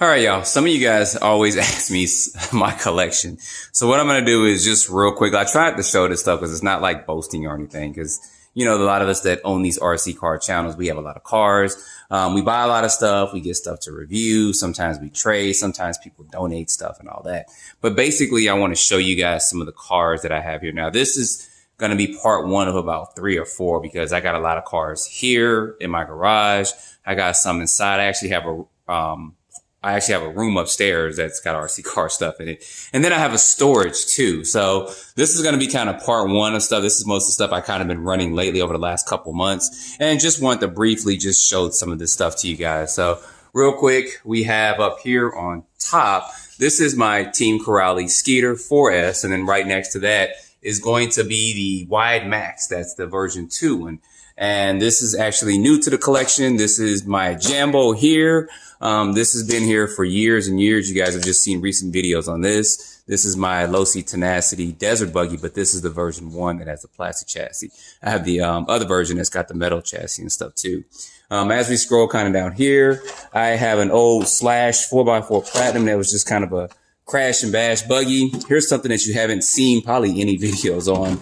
All right, y'all. Some of you guys always ask me my collection. So what I'm going to do is just real quick. I tried to show this stuff because it's not like boasting or anything. Because, you know, a lot of us that own these RC car channels, we have a lot of cars. We buy a lot of stuff. We get stuff to review. Sometimes we trade. Sometimes people donate stuff and all that. But basically, I want to show you guys some of the cars that I have here. Now, this is going to be part one of about 3 or 4 because I got a lot of cars here in my garage. I got some inside. I actually have a room upstairs that's got RC car stuff in it. And then I have a storage too. So this is going to be kind of part one of stuff. This is most of the stuff I kind of been running lately over the last couple months, and just want to briefly just show some of this stuff to you guys. So real quick, we have up here on top, this is my Team Corrali Skeeter 4S. And then right next to that is going to be the Wide Max. That's the version 2 one. And this is actually new to the collection. This is my Jambo here. This has been here for years and years. You guys have just seen recent videos on this. This is my Losi Tenacity Desert Buggy, but this is the version 1 that has the plastic chassis. I have the other version that's got the metal chassis and stuff too. As we scroll kind of down here, I have an old Slash 4x4 Platinum that was just kind of a crash and bash buggy. Here's something that you haven't seen probably any videos on.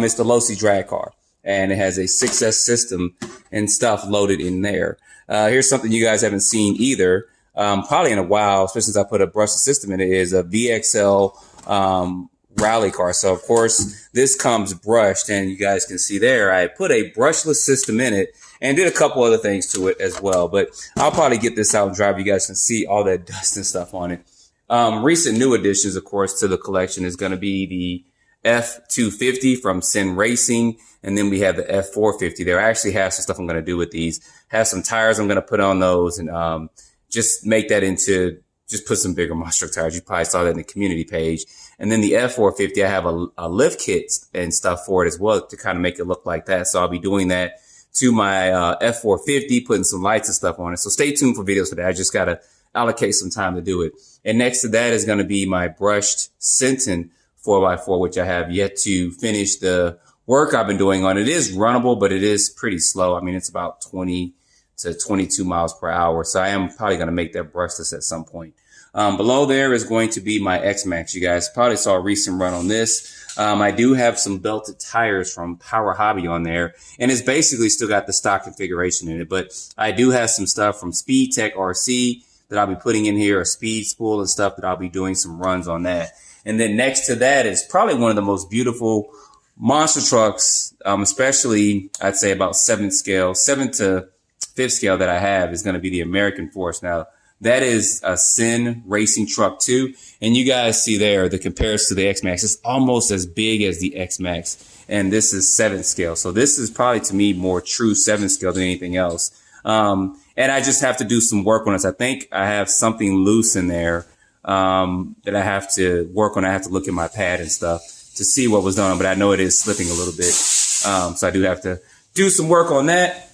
It's the Losi drag car, and it has a 6S system and stuff loaded in there. Here's something you guys haven't seen either, probably in a while, especially since I put a brushless system in it, is a VXL rally car. So of course this comes brushed, and you guys can see there, I put a brushless system in it and did a couple other things to it as well. But I'll probably get this out and drive. You guys can see all that dust and stuff on it. Recent new additions, of course, to the collection is going to be the F250 from Sin Racing. And then we have the F450 there. I actually have some stuff I'm going to do with these. Have some tires I'm going to put on those, and just make that into, just put some bigger monster truck tires. You probably saw that in the community page. And then the F450, I have a lift kit and stuff for it as well to kind of make it look like that. So I'll be doing that to my F450, putting some lights and stuff on it. So stay tuned for videos for that. I just got to allocate some time to do it. And next to that is going to be my brushed Centon 4x4, which I have yet to finish the work I've been doing on. It is runnable, but it is pretty slow. I mean, it's about 20 to 22 miles per hour. So I am probably going to make that brushless at some point. Below there is going to be my XMax. You guys probably saw a recent run on this. I do have some belted tires from Power Hobby on there, and it's basically still got the stock configuration in it. But I do have some stuff from Speed Tech RC that I'll be putting in here, a speed spool and stuff that I'll be doing some runs on that. And then next to that is probably one of the most beautiful monster trucks, especially I'd say about 7 to 5th scale that I have, is going to be the American Force. Now that is a Sin Racing truck too. And you guys see there the comparison to the XMax. It's almost as big as the XMax. And this is 7th scale. So this is probably to me more true 7th scale than anything else. And I just have to do some work on this. I think I have something loose in there that I have to work on. I have to look at my pad and stuff to see what was done, but I know it is slipping a little bit. So I do have to do some work on that.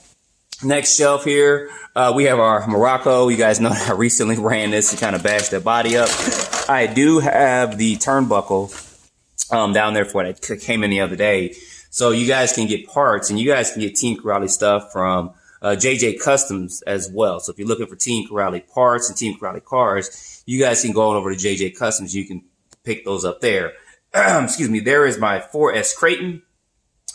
Next shelf here, we have our Morocco. You guys know I recently ran this and kind of bashed that body up. I do have the turnbuckle down there for it. I came in the other day. So you guys can get parts, and you guys can get Team Corrali stuff from JJ Customs as well. So if you're looking for Team Corrali parts and Team Corrali cars, you guys can go on over to JJ Customs. You can pick those up there. Excuse me. There is my 4S Creighton.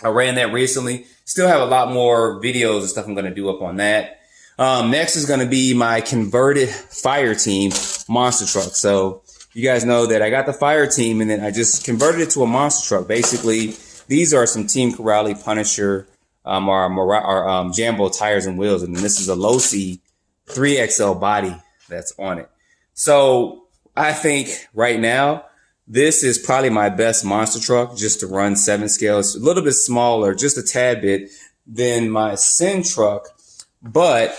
I ran that recently. Still have a lot more videos and stuff I'm going to do up on that. Next is going to be my converted Fire Team monster truck. So you guys know that I got the Fire Team, and then I just converted it to a monster truck. Basically, these are some Team Corrali Punisher or Jambo tires and wheels, and then this is a Losi 3XL body that's on it. So I think right now, this is probably my best monster truck just to run 7 scale. It's a little bit smaller, just a tad bit, than my Sin truck, but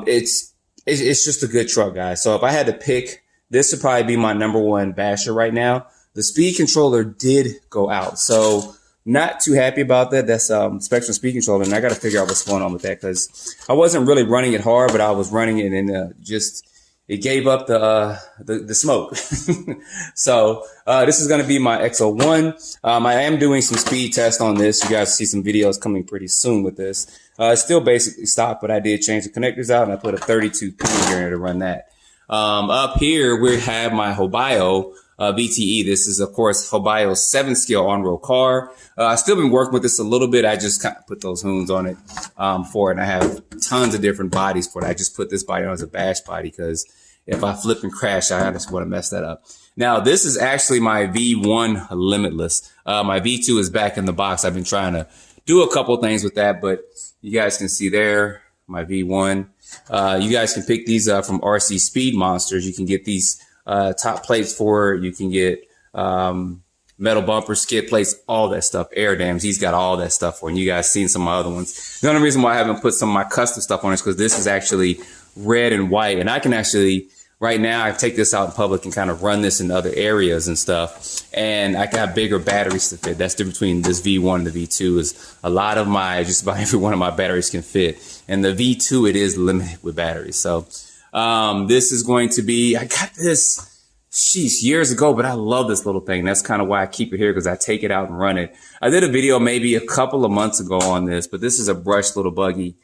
it's just a good truck, guys. So if I had to pick, this would probably be my #1 basher right now. The speed controller did go out, so not too happy about that. That's Spectrum speed controller, and I got to figure out what's going on with that because I wasn't really running it hard, but I was running it and just it gave up the smoke. So this is going to be my XO1. I am doing some speed tests on this. You guys see some videos coming pretty soon with this. It's still basically stock, but I did change the connectors out, and I put a 32 pin here to run that. Up here, we have my Hobio VTE. This is, of course, Hobio's 7-scale on-road car. I've still been working with this a little bit. I just kind of put those hoons on it for it. And I have tons of different bodies for it. I just put this body on as a bash body because if I flip and crash, I just want to mess that up. Now, this is actually my V1 Limitless. My V2 is back in the box. I've been trying to do a couple things with that, but you guys can see there, my V1. You guys can pick these up from RC Speed Monsters. You can get these top plates for it. You can get metal bumpers, skid plates, all that stuff, air dams. He's got all that stuff for it. And you guys seen some of my other ones. The only reason why I haven't put some of my custom stuff on is because this is actually red and white. And I can actually, right now, I take this out in public and kind of run this in other areas and stuff. And I can have bigger batteries to fit. That's the difference between this V1 and the V2 is a lot of my, just about every one of my batteries can fit. And the V2, it is limited with batteries. So this is going to be, I got this, years ago, but I love this little thing. That's kind of why I keep it here, because I take it out and run it. I did a video maybe a couple of months ago on this, but this is a brushed little buggy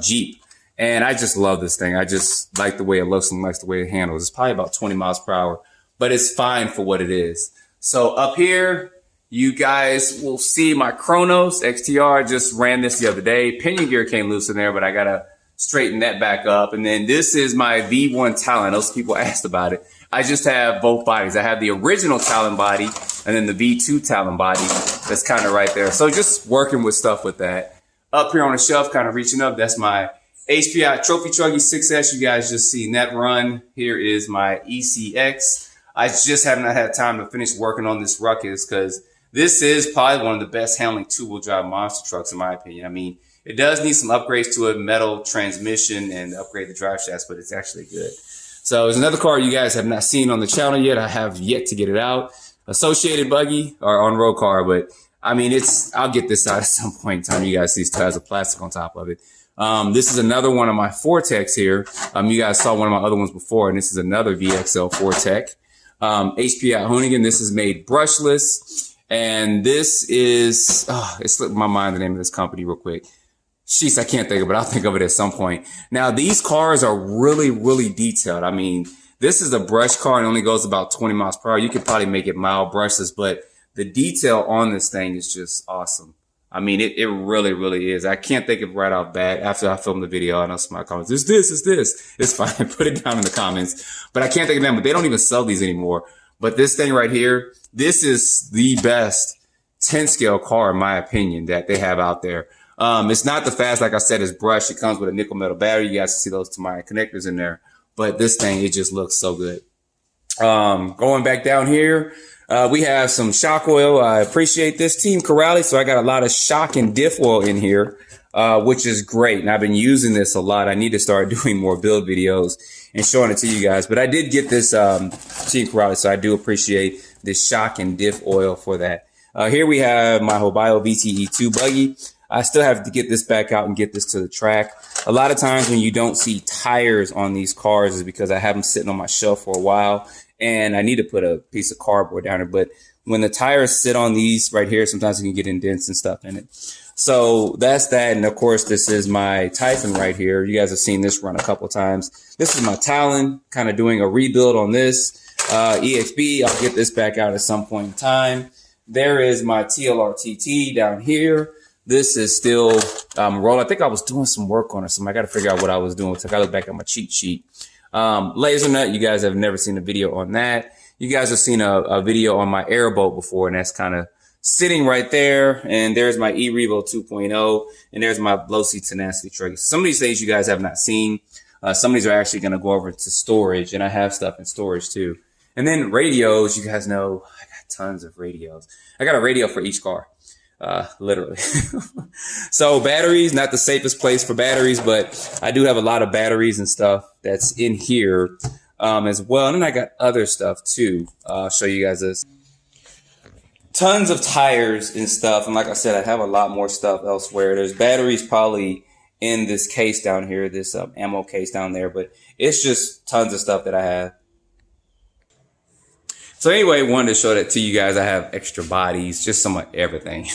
Jeep. And I just love this thing. I just like the way it looks and like the way it handles. It's probably about 20 miles per hour, but it's fine for what it is. So up here, you guys will see my Chronos XTR. Just ran this the other day. Pinion gear came loose in there, but I got to straighten that back up. And then this is my V1 Talon. Those people asked about it. I just have both bodies. I have the original Talon body and then the V2 Talon body that's kind of right there. So just working with stuff with that. Up here on the shelf, kind of reaching up, that's my HPI Trophy Truggy 6S. You guys just seen that run. Here is my ECX. I just have not had time to finish working on this Ruckus because this is probably one of the best handling two-wheel drive monster trucks in my opinion. I mean, it does need some upgrades to a metal transmission and upgrade the drive shafts, but it's actually good. So there's another car you guys have not seen on the channel yet. I have yet to get it out. Associated buggy or on-road car, but I mean, I'll get this out at some point in time. You guys see these tires of plastic on top of it. This is another one of my 4 Techs here. You guys saw one of my other ones before, and this is another VXL4 Tech. HPI Hoonigan. This is made brushless. And this is, it slipped my mind the name of this company real quick. Jeez, I can't think of it. I'll think of it at some point. Now, these cars are really, really detailed. I mean, this is a brush car and only goes about 20 miles per hour. You could probably make it mild brushless, but the detail on this thing is just awesome. I mean, it really, really is. I can't think of it right off bat. After I filmed the video, I know some of my comments, it's this. It's fine. Put it down in the comments. But I can't think of them, but they don't even sell these anymore. But this thing right here, this is the best 10 scale car, in my opinion, that they have out there. It's not the fast, like I said, it's brushed. It comes with a nickel metal battery. You guys can see those Tamaya connectors in there. But this thing, it just looks so good. Going back down here, we have some shock oil. I appreciate this Team Corrali. So I got a lot of shock and diff oil in here, which is great. And I've been using this a lot. I need to start doing more build videos and showing it to you guys. But I did get this Team Corrali, so I do appreciate this shock and diff oil for that. Here we have my Hobio VTE2 buggy. I still have to get this back out and get this to the track. A lot of times when you don't see tires on these cars is because I have them sitting on my shelf for a while and I need to put a piece of cardboard down there. But when the tires sit on these right here, sometimes you can get indents and stuff in it. So that's that. And of course, this is my Typhon right here. You guys have seen this run a couple times. This is my Talon, kind of doing a rebuild on this. EXB, I'll get this back out at some point in time. There is my TLR-TT down here. This is still roll. I think I was doing some work on it, so I got to figure out what I was doing. So I got to look back at my cheat sheet. Laser nut, you guys have never seen a video on that. You guys have seen a video on my airboat before, and that's kind of sitting right there. And there's my E-Revo 2.0, and there's my low seat tenacity trigger. Some of these things you guys have not seen. Some of these are actually going to go over to storage, and I have stuff in storage too. And then radios, you guys know I got tons of radios. I got a radio for each car. Literally. So batteries, not the safest place for batteries, but I do have a lot of batteries and stuff that's in here as well. And then I got other stuff too. I'll show you guys this. Tons of tires and stuff. And like I said, I have a lot more stuff elsewhere. There's batteries probably in this case down here, this ammo case down there, but it's just tons of stuff that I have. So anyway, wanted to show that to you guys. I have extra bodies, just some of everything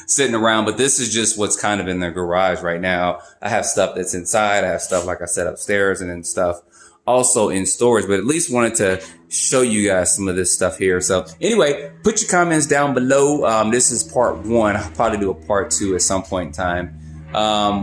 sitting around, but this is just what's kind of in the garage right now. I have stuff that's inside. I have stuff, like I said, upstairs and then stuff also in storage, but at least wanted to show you guys some of this stuff here. So anyway, put your comments down below. This is part one. I'll probably do a part two at some point in time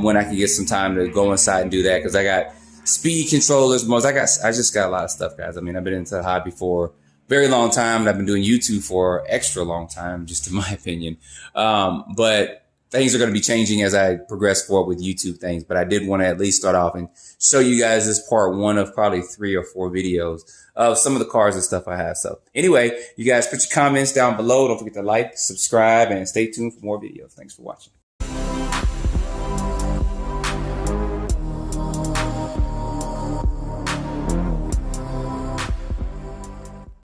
when I can get some time to go inside and do that, because I got speed controllers, I just got a lot of stuff, guys. I mean, I've been into the hobby for a very long time, and I've been doing YouTube for extra long time, just in my opinion. But things are going to be changing as I progress forward with YouTube things. But I did want to at least start off and show you guys this part one of probably 3 or 4 videos of some of the cars and stuff I have. So anyway, you guys put your comments down below. Don't forget to like, subscribe, and stay tuned for more videos. Thanks for watching.